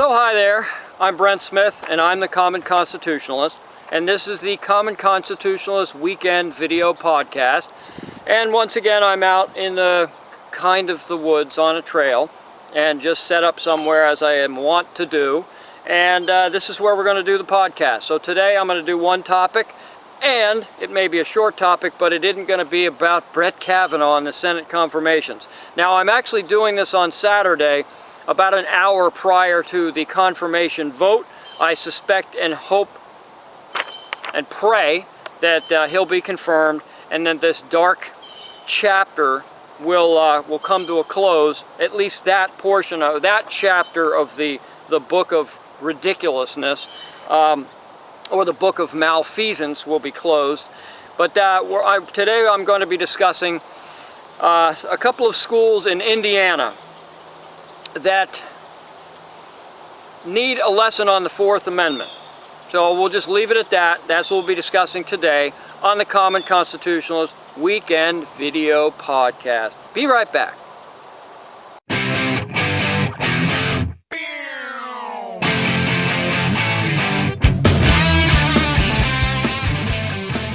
So hi there, I'm Brent Smith and I'm the Common Constitutionalist, and this is the Common Constitutionalist Weekend Video Podcast. And once again I'm out in the woods on a trail and just set up somewhere as I am wont to do, and this is where we're going to do the podcast. So today I'm going to do one topic, and it may be a short topic, but it isn't going to be about Brett Kavanaugh and the Senate confirmations. Now I'm actually doing this on Saturday, about an hour prior to the confirmation vote. I suspect and hope and pray that he'll be confirmed, and then this dark chapter will come to a close. At least that portion of that chapter of the book of ridiculousness, or the book of malfeasance, will be closed. But today I'm going to be discussing a couple of schools in Indiana that need a lesson on the Fourth Amendment. So we'll just leave it at that. That's what we'll be discussing today on the Common Constitutionalist Weekend Video Podcast. Be right back.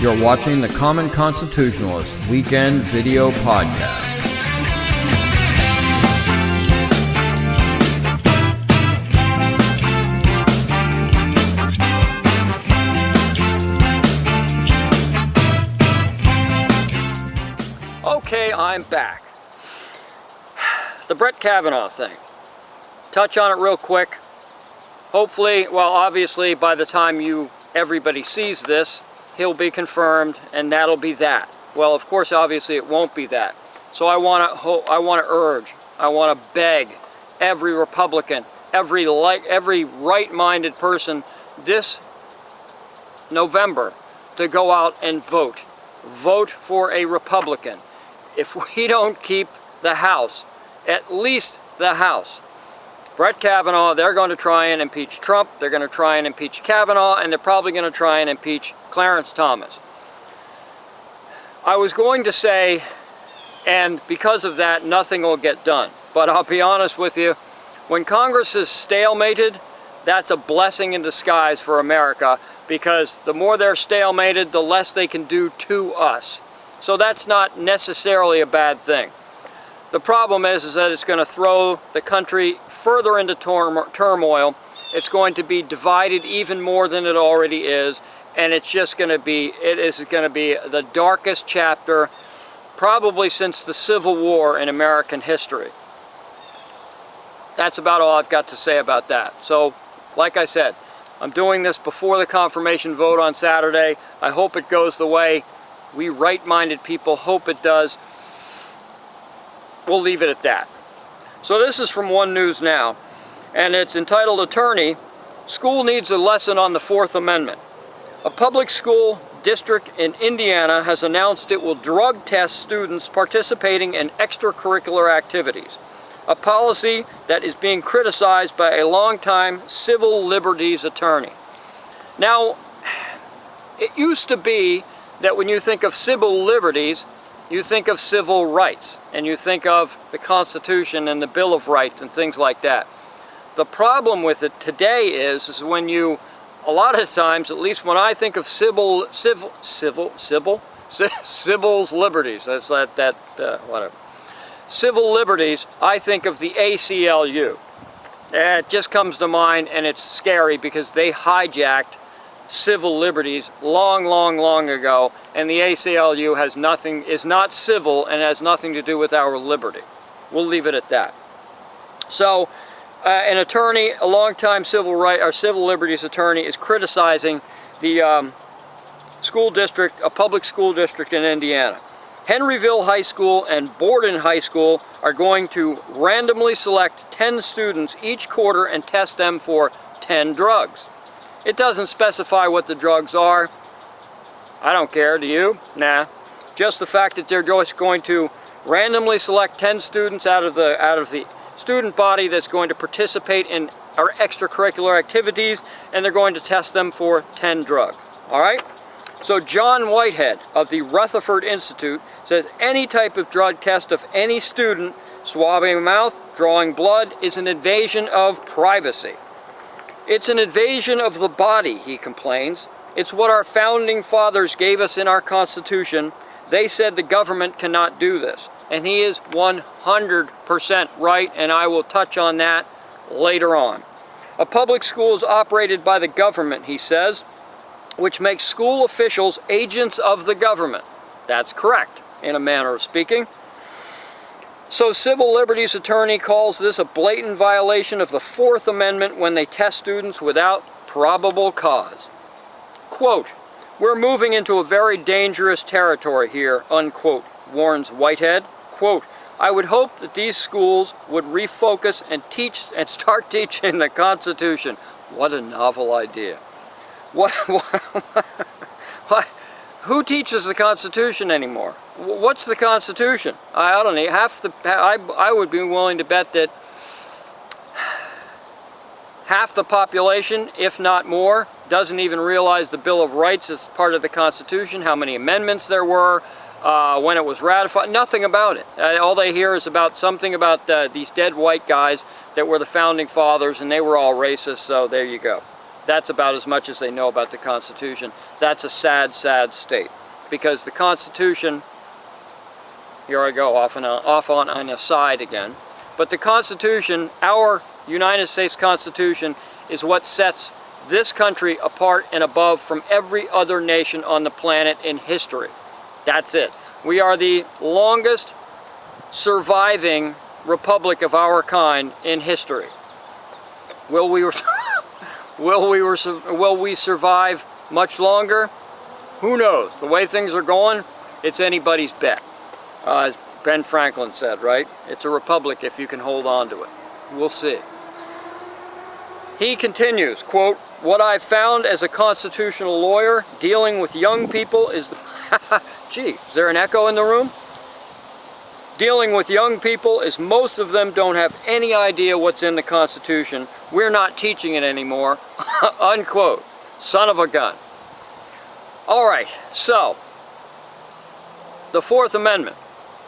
You're watching the Common Constitutionalist Weekend Video Podcast. Okay, I'm back. The Brett Kavanaugh thing. Touch on it real quick. Hopefully, well, obviously, by the time everybody sees this, he'll be confirmed, and that'll be that. Well, of course, obviously, it won't be that. So I want to beg every Republican, every right-minded person this November to go out and vote. Vote for a Republican. If we don't keep the House, at least the House, Brett Kavanaugh, they're going to try and impeach Trump, they're going to try and impeach Kavanaugh, and they're probably going to try and impeach Clarence Thomas. I was going to say, and because of that, nothing will get done. But I'll be honest with you, when Congress is stalemated, that's a blessing in disguise for America, because the more they're stalemated, the less they can do to us. So that's not necessarily a bad thing. The problem is that it's going to throw the country further into turmoil. It's going to be divided even more than it already is, and it is going to be the darkest chapter probably since the Civil War in American history. That's about all I've got to say about that. So, like I said, I'm doing this before the confirmation vote on Saturday. I hope it goes the way we right-minded people hope it does. We'll leave it at that. So this is from One News Now, and it's entitled, "Attorney, School Needs a Lesson on the Fourth Amendment." A public school district in Indiana has announced it will drug test students participating in extracurricular activities, a policy that is being criticized by a longtime civil liberties attorney. Now, it used to be that when you think of civil liberties, you think of civil rights, and you think of the Constitution and the Bill of Rights and things like that. The problem with it today is when a lot of times, at least when I think of civil's liberties, that's whatever. Civil liberties, I think of the ACLU. It just comes to mind, and it's scary because they hijacked civil liberties long ago, and the ACLU is not civil and has nothing to do with our liberty. We'll leave it at that. So, an attorney, a longtime civil liberties attorney, is criticizing the school district, a public school district in Indiana. Henryville High School and Borden High School are going to randomly select 10 students each quarter and test them for 10 drugs. It doesn't specify what the drugs are. I don't care, do you? Nah. Just the fact that they're just going to randomly select 10 students out of the student body that's going to participate in our extracurricular activities, and they're going to test them for 10 drugs. All right? So John Whitehead of the Rutherford Institute says any type of drug test of any student, swabbing a mouth, drawing blood, is an invasion of privacy. It's an invasion of the body, he complains. It's what our founding fathers gave us in our Constitution. They said the government cannot do this. And he is 100% right, and I will touch on that later on. A public school is operated by the government, he says, which makes school officials agents of the government. That's correct, in a manner of speaking. So civil liberties attorney calls this a blatant violation of the Fourth Amendment when they test students without probable cause. Quote, "We're moving into a very dangerous territory here," unquote, warns Whitehead. Quote, "I would hope that these schools would refocus and start teaching the Constitution." What a novel idea. What who teaches the Constitution anymore? What's the Constitution? I don't know. I would be willing to bet that half the population, if not more, doesn't even realize the Bill of Rights is part of the Constitution, how many amendments there were, when it was ratified, nothing about it. All they hear is about something about these dead white guys that were the founding fathers, and they were all racist, so there you go. That's about as much as they know about the Constitution. That's a sad, sad state. Because the Constitution, here I go off on an aside again, but the Constitution, our United States Constitution, is what sets this country apart and above from every other nation on the planet in history. That's it. We are the longest surviving republic of our kind in history. Will we survive much longer? Who knows? The way things are going, it's anybody's bet. As Ben Franklin said, right? It's a republic if you can hold on to it. We'll see. He continues, quote, "What I've found as a constitutional lawyer dealing with young people is..." Gee, is there an echo in the room? "Dealing with young people is most of them don't have any idea what's in the Constitution. We're not teaching it anymore." Unquote. Son of a gun. All right, so the Fourth Amendment.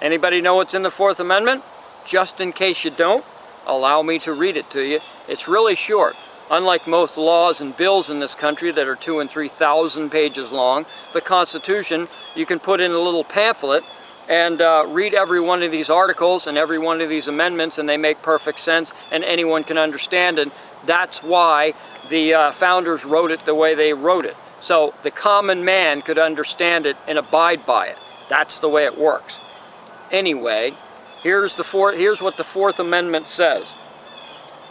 Anybody know what's in the Fourth Amendment? Just in case you don't, allow me to read it to you. It's really short. Unlike most laws and bills in this country that are 2,000 and 3,000 pages long, the Constitution, you can put in a little pamphlet and read every one of these articles and every one of these amendments, and they make perfect sense, and anyone can understand it. That's why the founders wrote it the way they wrote it. So the common man could understand it and abide by it. That's the way it works. Anyway, here's what the Fourth Amendment says.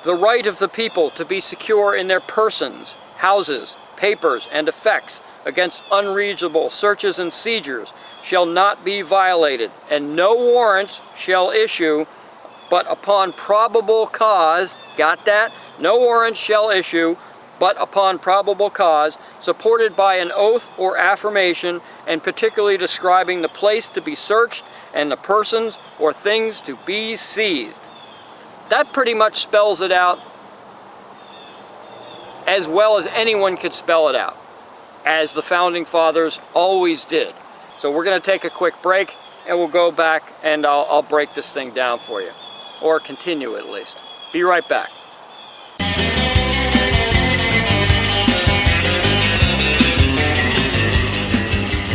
"The right of the people to be secure in their persons, houses, papers, and effects against unreasonable searches and seizures shall not be violated, and no warrants shall issue but upon probable cause," got that? "No warrants shall issue but upon probable cause, supported by an oath or affirmation, and particularly describing the place to be searched and the persons or things to be seized." That pretty much spells it out as well as anyone could spell it out, as the Founding Fathers always did. So we're going to take a quick break, and we'll go back and I'll break this thing down for you, or continue at least. Be right back.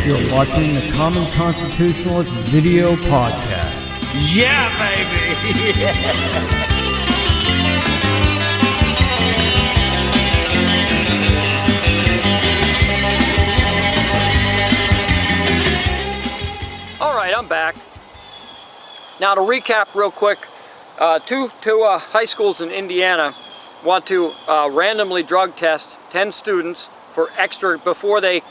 You're watching the Common Constitutionalist video podcast. Yeah, baby! All right, I'm back. Now to recap real quick, two high schools in Indiana want to randomly drug test 10 students for before they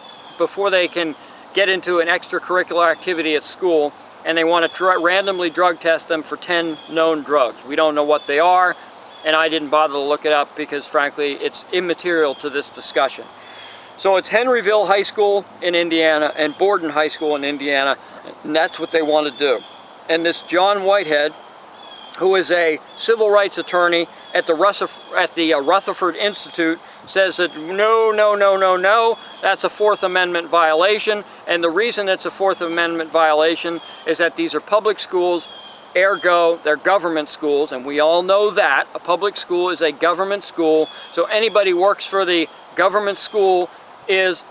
can get into an extracurricular activity at school, and they want to randomly drug test them for 10 known drugs. We don't know what they are, and I didn't bother to look it up because frankly it's immaterial to this discussion. So it's Henryville High School in Indiana and Borden High School in Indiana, and that's what they want to do. And this John Whitehead, who is a civil rights attorney at the Rutherford Institute, says that no, that's a Fourth Amendment violation, and the reason it's a Fourth Amendment violation is that these are public schools Ergo, they're government schools, and we all know that. A public school is a government school, so anybody who works for the government school is,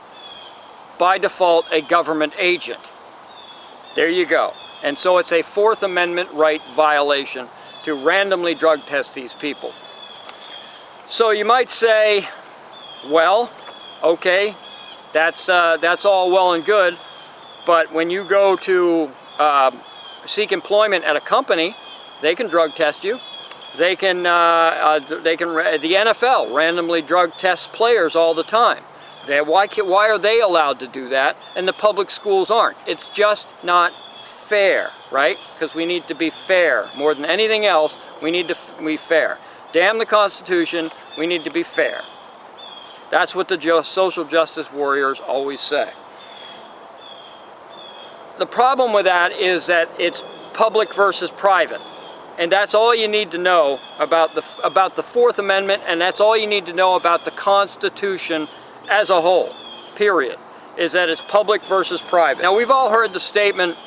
by default, a government agent. There you go. And so it's a Fourth Amendment right violation to randomly drug test these people. So you might say, well, okay, that's all well and good, but when you go to seek employment at a company, they can drug test you. The NFL randomly drug tests players all the time. Why are they allowed to do that and the public schools aren't? It's just not fair, right? Because we need to be fair. More than anything else, we need to be fair. Damn the Constitution, we need to be fair. That's what the social justice warriors always say. The problem with that is that it's public versus private. And that's all you need to know about the Fourth Amendment, and that's all you need to know about the Constitution as a whole, period, is that it's public versus private. Now, we've all heard the statement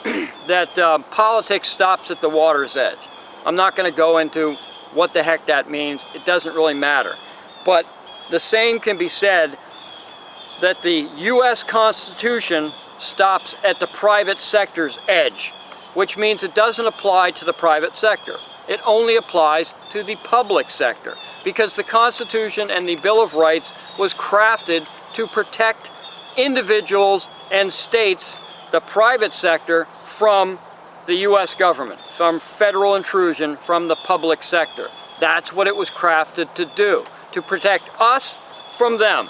that politics stops at the water's edge. I'm not going to go into what the heck that means. It doesn't really matter. But the same can be said that the U.S. Constitution stops at the private sector's edge, which means it doesn't apply to the private sector. It only applies to the public sector, because the Constitution and the Bill of Rights was crafted to protect individuals and states, the private sector, from the U.S. government, from federal intrusion from the public sector. That's what it was crafted to do, to protect us from them.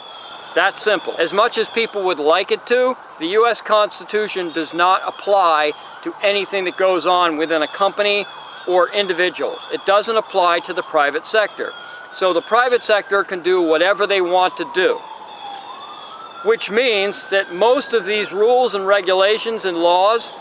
That's simple. As much as people would like it to, the U.S. Constitution does not apply to anything that goes on within a company or individuals. It doesn't apply to the private sector. So the private sector can do whatever they want to do, which means that most of these rules and regulations and laws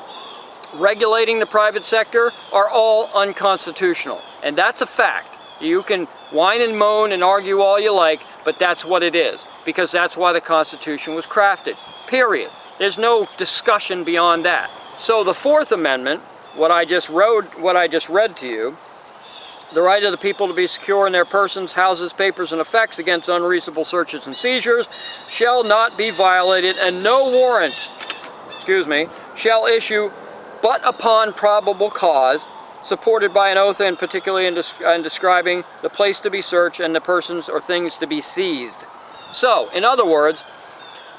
regulating the private sector are all unconstitutional. And that's a fact. You can whine and moan and argue all you like, but that's what it is, because that's why the Constitution was crafted, period. There's no discussion beyond that. So the Fourth Amendment, what I just read to you, the right of the people to be secure in their persons, houses, papers, and effects against unreasonable searches and seizures shall not be violated, and no warrant, shall issue but upon probable cause, supported by an oath, and particularly in describing the place to be searched and the persons or things to be seized. So, in other words,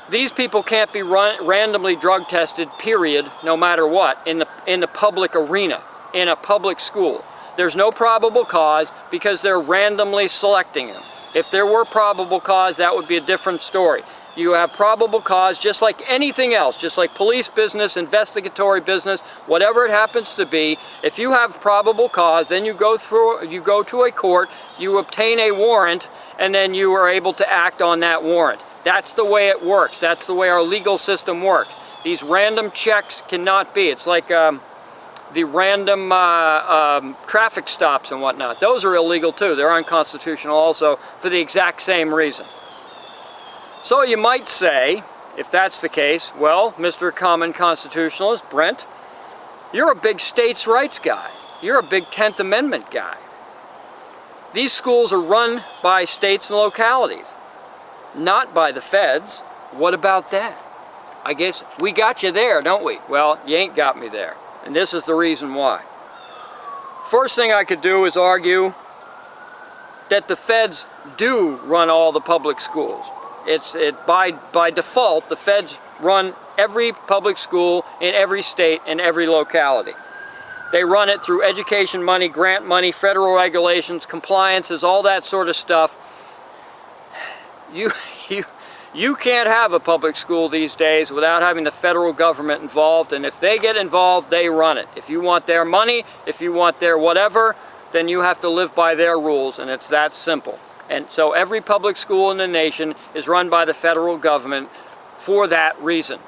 these people can't be randomly drug tested, period, no matter what, in the public arena, in a public school. There's no probable cause because they're randomly selecting them. If there were probable cause, that would be a different story. You have probable cause just like anything else, just like police business, investigatory business, whatever it happens to be. If you have probable cause, then you go to a court, you obtain a warrant, and then you are able to act on that warrant. That's the way it works. That's the way our legal system works. These random checks cannot be. It's like the random traffic stops and whatnot. Those are illegal too. They're unconstitutional also for the exact same reason. So you might say, if that's the case, well, Mr. Common Constitutionalist, Brent, you're a big states' rights guy. You're a big 10th Amendment guy. These schools are run by states and localities, not by the feds. What about that? I guess we got you there, don't we? Well, you ain't got me there. And this is the reason why. First thing I could do is argue that the feds do run all the public schools. By default, the feds run every public school in every state and every locality. They run it through education money, grant money, federal regulations, compliances, all that sort of stuff. You can't have a public school these days without having the federal government involved, and if they get involved, they run it. If you want their money, if you want their whatever, then you have to live by their rules, and it's that simple. And so every public school in the nation is run by the federal government for that reason.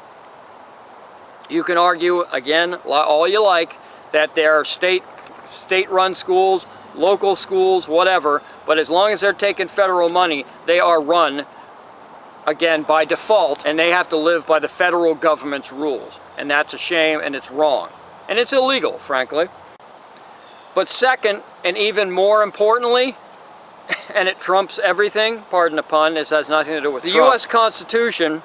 You can argue, again, all you like, that there are state-run schools, local schools, whatever, but as long as they're taking federal money, they are run, again, by default, and they have to live by the federal government's rules. And that's a shame, and it's wrong. And it's illegal, frankly. But second, and even more importantly, and it trumps everything, pardon the pun, this has nothing to do with the Trump. U.S. Constitution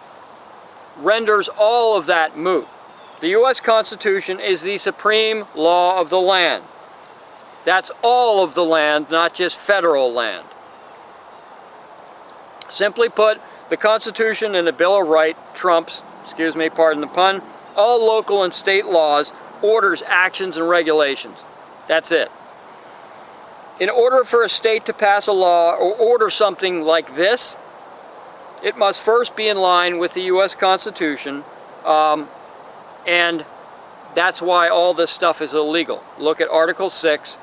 renders all of that moot. The U.S. Constitution is the supreme law of the land. That's all of the land, not just federal land. Simply put, the Constitution and the Bill of Rights trumps, excuse me, pardon the pun, all local and state laws, orders, actions, and regulations. That's it. In order for a state to pass a law or order something like this, it must first be in line with the U.S. Constitution, and that's why all this stuff is illegal. Look at Article 6,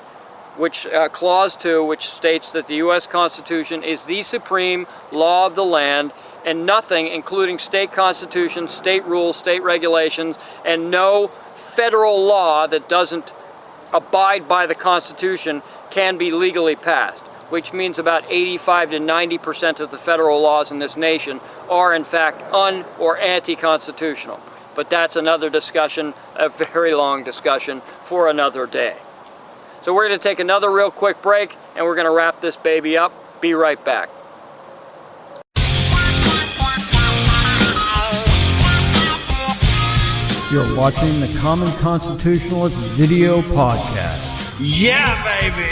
which Clause 2, which states that the U.S. Constitution is the supreme law of the land, and nothing, including state constitutions, state rules, state regulations, and no federal law that doesn't abide by the Constitution can be legally passed, which means about 85 to 90% of the federal laws in this nation are in fact or anti-constitutional. But that's another discussion, a very long discussion for another day. So we're going to take another real quick break, and we're going to wrap this baby up. Be right back. You're watching the Common Constitutionalist video podcast. Yeah, baby.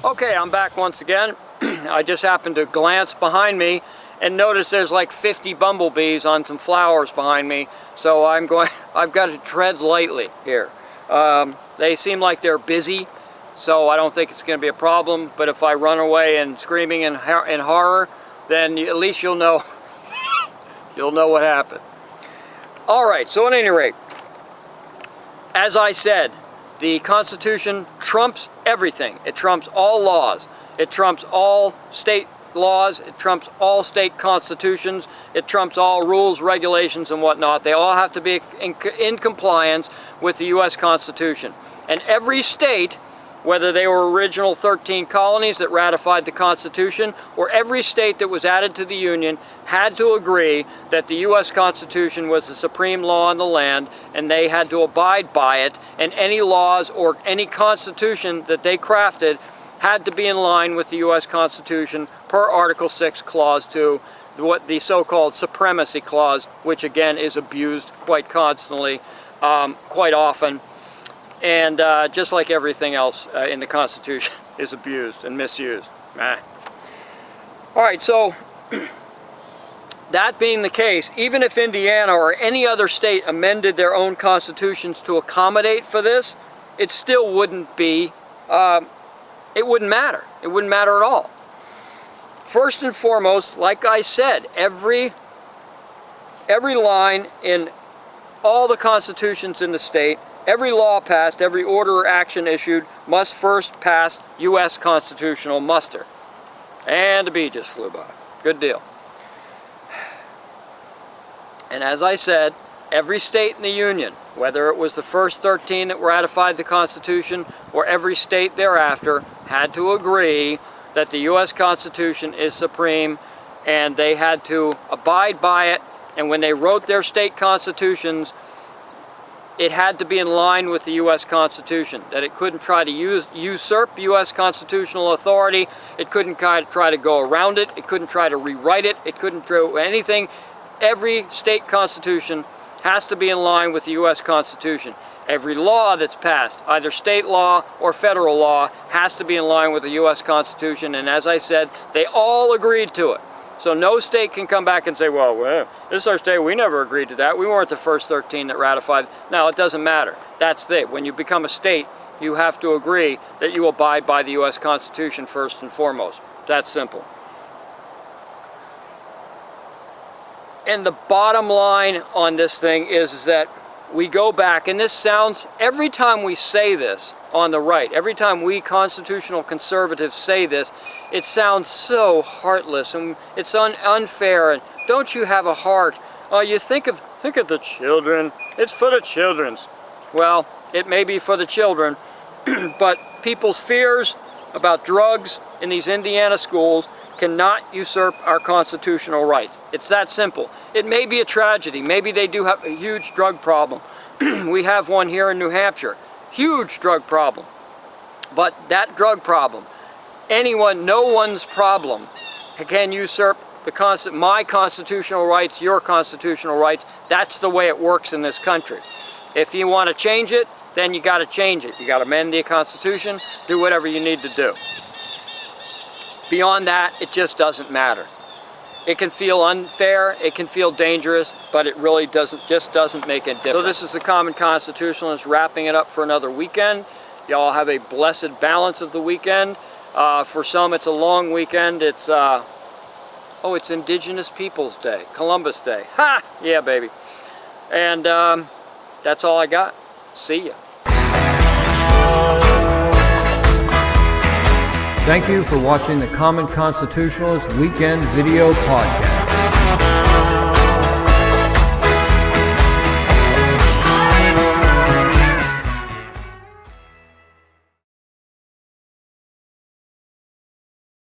Okay, I'm back once again. I just happened to glance behind me and notice there's like 50 bumblebees on some flowers behind me. So I've got to tread lightly here. They seem like they're busy, so I don't think it's going to be a problem. But if I run away and screaming in horror, then at least you'll know you'll know what happened. All right, so at any rate, as I said, the Constitution trumps everything. It trumps all laws. It trumps all state laws. It trumps all state constitutions. It trumps all rules, regulations, and whatnot. They all have to be in compliance with the U.S. Constitution. And every state, whether they were original 13 colonies that ratified the Constitution, or every state that was added to the Union, had to agree that the U.S. Constitution was the supreme law in the land, and they had to abide by it, and any laws or any constitution that they crafted had to be in line with the U.S. Constitution per Article 6, Clause 2, what the so-called Supremacy Clause, which again is abused quite constantly, quite often, and just like everything else in the Constitution is abused and misused. All right, so that being the case, even if Indiana or any other state amended their own constitutions to accommodate for this, it still wouldn't be, it wouldn't matter. It wouldn't matter at all. First and foremost, like I said, every line in all the constitutions in the state, every law passed, every order or action issued must first pass U.S. constitutional muster. And the bee just flew by. Good deal. And as I said, every state in the Union, whether it was the first 13 that ratified the Constitution or every state thereafter, had to agree that the U.S. Constitution is supreme, and they had to abide by it. And when they wrote their state constitutions, it had to be in line with the U.S. Constitution, that it couldn't try to usurp U.S. constitutional authority, it couldn't try to go around it, it couldn't try to rewrite it, it couldn't do anything. Every state constitution has to be in line with the U.S. Constitution. Every law that's passed, either state law or federal law, has to be in line with the U.S. Constitution, and as I said, they all agreed to it. So no state can come back and say, well, this is our state, we never agreed to that. We weren't the first 13 that ratified. No, it doesn't matter. That's it. When you become a state, you have to agree that you abide by the U.S. Constitution first and foremost. That's simple. And the bottom line on this thing is that we go back, and this sounds, every time we say this on the right, every time we constitutional conservatives say this, it sounds so heartless and it's unfair. And don't you have a heart? Oh, you think of the children. It's for the children's. Well, it may be for the children, but people's fears about drugs in these Indiana schools, cannot usurp our constitutional rights. It's that simple. It may be a tragedy. Maybe they do have a huge drug problem. We have one here in New Hampshire. Huge drug problem. But that drug problem, no one's problem can usurp my constitutional rights, your constitutional rights. That's the way it works in this country. If you want to change it, then you got to change it. You got to amend the Constitution, do whatever you need to do. Beyond that, it just doesn't matter. It can feel unfair, it can feel dangerous, but it really doesn't make a difference. So this is the Common Constitutionalist wrapping it up for another weekend. Y'all have a blessed balance of the weekend. For some, it's a long weekend. It's Indigenous Peoples Day, Columbus Day. Ha! Yeah, baby. And that's all I got. See ya. Thank you for watching the Common Constitutionalist Weekend Video Podcast.